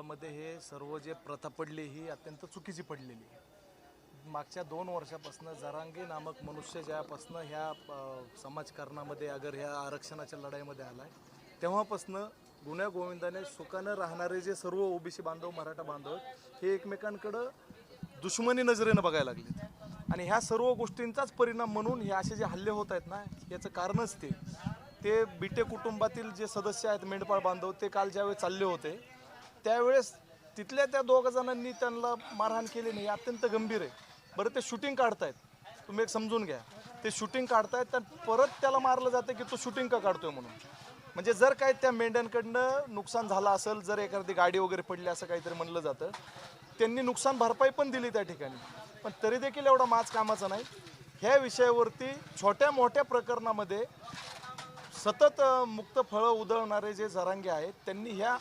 मध्ये हे सर्व जे प्रथा पडली ही अत्यंत चुकीची पडलेली आहे. मागच्या 2 वर्षापासून जरांगे नामक मनुष्य ज्यापासून ह्या समाजकारणामध्ये अगर ह्या आरक्षणाच्या लढाईमध्ये आलाय तेव्हापासून गुन्ह्या गोविंदाने सुखानं राहणारे जे सर्व ओबीसी बांधव मराठा बांधव हे एकमेकांकडं दुश्मनी नजरेनं बघायला लागलेत आणि ह्या सर्व गोष्टींचाच परिणाम म्हणून हे असे जे हल्ले होत आहेत ना याचं कारणच ते बिटे कुटुंबातील जे सदस्य आहेत मेंढपाळ बांधव ते काल ज्यावेळेस चालले होते त्यावेळेस तिथल्या त्या 2 जणांनी त्यांना मारहाण केली नाही अत्यंत गंभीर आहे. बरं ते शूटिंग काढतायत तुम्ही एक समजून घ्या ते शूटिंग काढतायत तर परत त्याला मारलं जातं की तो शूटिंग का काढतोय म्हणून. म्हणजे जर काही त्या मेंढ्यांकडनं नुकसान झालं असेल जर एखादी गाडी वगैरे पडली असं काहीतरी म्हणलं जातं त्यांनी नुकसान भरपाई पण दिली त्या ठिकाणी पण तरी देखील एवढा माज कामाचा नाही. ह्या विषयावरती छोट्या मोठ्या प्रकरणामध्ये सतत मुक्त फळं उधळणारे जे जरांगे आहेत त्यांनी ह्या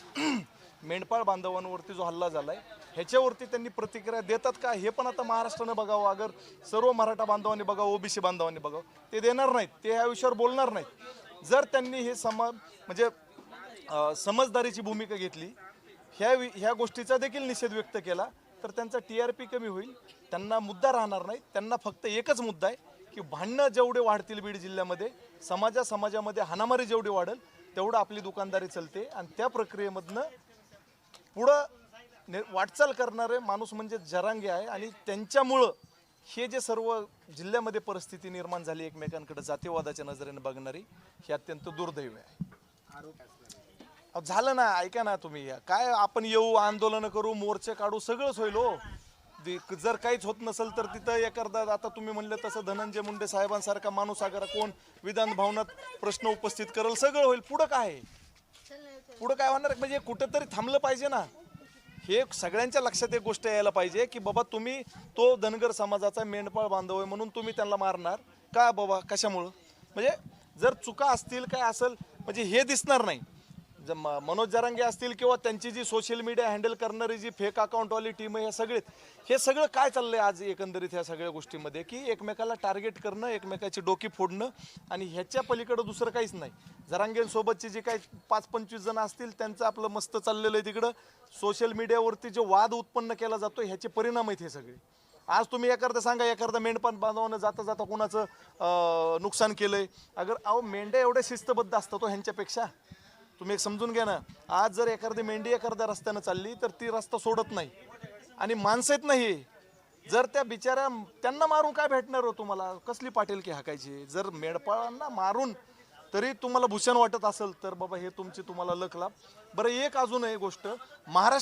मेंढपाळ बांधवांवरती जो हल्ला झालाय ह्याच्यावरती त्यांनी प्रतिक्रिया देतात का हे पण आता महाराष्ट्रानं बघावं अगर सर्व मराठा बांधवांनी बघावं ओबीसी बांधवांनी बघावं ते देणार नाहीत ते ह्या विषयावर बोलणार नाहीत. जर त्यांनी हे म्हणजे समजदारीची भूमिका घेतली ह्या गोष्टीचा देखील निषेध व्यक्त केला तर त्यांचा TRP कमी होईल. त्यांना मुद्दा राहणार नाही. त्यांना फक्त एकच मुद्दा आहे की भांडणं जेवढे वाढतील बीड जिल्ह्यामध्ये समाजामध्ये हाणामारी जेवढी वाढेल तेवढं आपली दुकानदारी चलते आणि त्या प्रक्रियेमधनं पुढं वाटचाल करणारे माणूस म्हणजे जरांगे आहे आणि त्यांच्यामुळं हे जे सर्व जिल्ह्यामध्ये परिस्थिती निर्माण झाली एकमेकांकडे जातीवादाच्या नजरेने बघणारी हे अत्यंत दुर्दैवी आहे. झालं ना ऐका ना तुम्ही काय आपण येऊ आंदोलन करू मोर्चे काढू सगळंच होईल हो. जर काहीच होत नसेल तर तिथं एखादा आता तुम्ही म्हणलं तसं धनंजय मुंडे साहेबांसारखा माणूस अगर कोण विधान भवनात प्रश्न उपस्थित करेल सगळं होईल. पुढं काय होणार म्हणजे कुठंतरी थांबलं पाहिजे ना. हे सगळ्यांच्या लक्षात एक गोष्ट यायला पाहिजे की बाबा तुम्ही तो धनगर समाजाचा मेंढपाळ बांधव आहे म्हणून तुम्ही त्यांना मारणार का बाबा कशामुळं. म्हणजे जर चुका असतील काय असेल म्हणजे हे दिसणार नाही. मनोज जरांगे असतील किंवा त्यांची जी सोशल मीडिया हँडल करणारी जी फेक अकाउंटवाली टीम आहे हे सगळं काय चाललंय आज एकंदरीत ह्या सगळ्या गोष्टीमध्ये की एकमेकाला टार्गेट करणं एकमेकाची डोकी फोडणं आणि ह्याच्या पलीकडं दुसरं काहीच नाही. जरांगेंसोबतची जी काही 5-25 जण असतील त्यांचं आपलं मस्त चाललेलं आहे तिकडं सोशल मीडियावरती जो वाद उत्पन्न केला जातो ह्याचे परिणाम आहेत हे सगळे. आज तुम्ही एखादा मेंढपाळ बांधवानं जाता कुणाचं नुकसान केलंय अगर मेंढ्या एवढ्या शिस्तबद्ध असतात तो ह्यांच्यापेक्षा तुम्ही एक समजून घ्या ना. आज जर एखादी मेंढी एखाद्या रस्त्यानं चालली तर ती रस्ता सोडत नाही आणि माणसं आहेत नाही जर त्या बिचाऱ्या त्यांना मारून काय भेटणार हो तुम्हाला कसली पाटीलकी हाकायची. जर मेंढपाळांना मारून तरी तुम्हाला भूषण वाटत असेल तर बाबा हे तुम्हाला लक लाभ. बरं एक अजून एक गोष्ट महाराष्ट्र